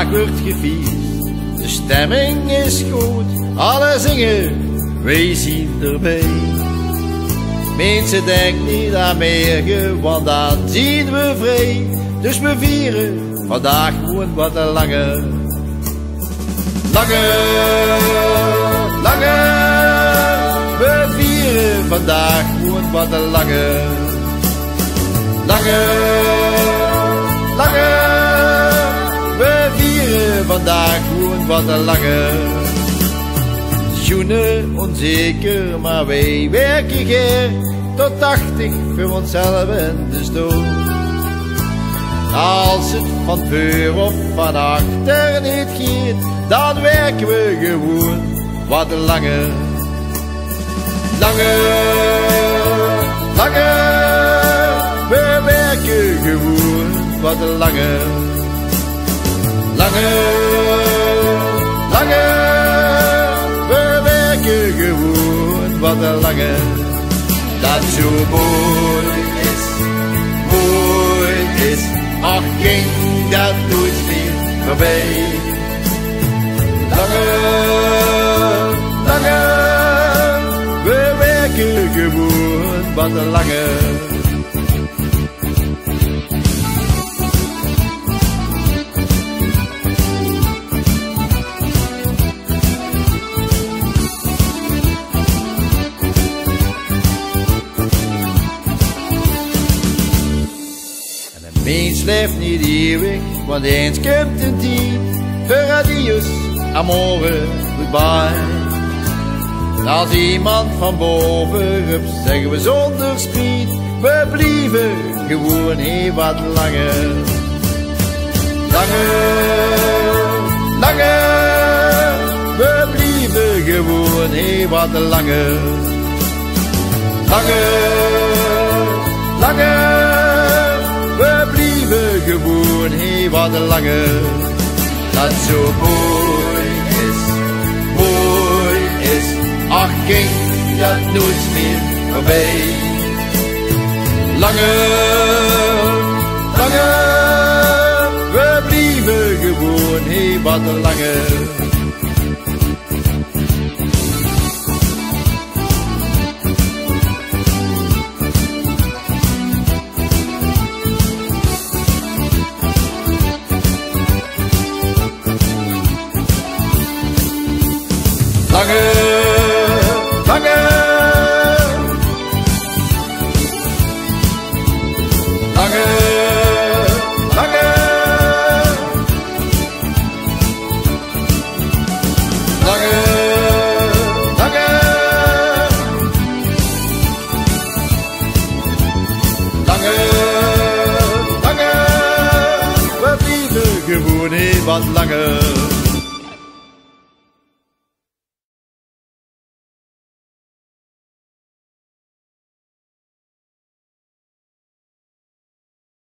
vandaag wordt gevierd. De stemming is goed, alle zingen, wij zien erbij. Mensen denken niet aan morgen, want dan zien we vrij. Dus we vieren vandaag gewoon wat langer. Langer, langer, we vieren vandaag gewoon wat langer. Langer, langer, we vieren vandaag gewoon wat langer. Schoenen onzeker, maar wij werken geer tot 80 voor onszelf en de stoel. Als het van voor of van achter niet gaat, dan werken we gewoon wat langer. Langer, langer, we werken gewoon wat langer. Langer, langer, we werken gewoon wat langer. Dat zo mooi is, ach ging dat nooit meer voorbij. Langer, langer, we werken gewoon wat langer. Mens leeft niet eeuwig, want eens komt een tijd voor adios, amore, goodbye. Als iemand van bovenop zeggen we zonder spijt, we blijven gewoon heel wat langer. Langer, langer, we blijven gewoon heel wat langer. Langer, langer, we blijven gewoon heel wat langer. Dat zo mooi is, ach ging dat nooit meer voorbij. Langer, langer, we blijven gewoon heel wat langer. Langer, langer, langer, langer, langer, langer, langer, langer, we blijven gewoon heel wat langer.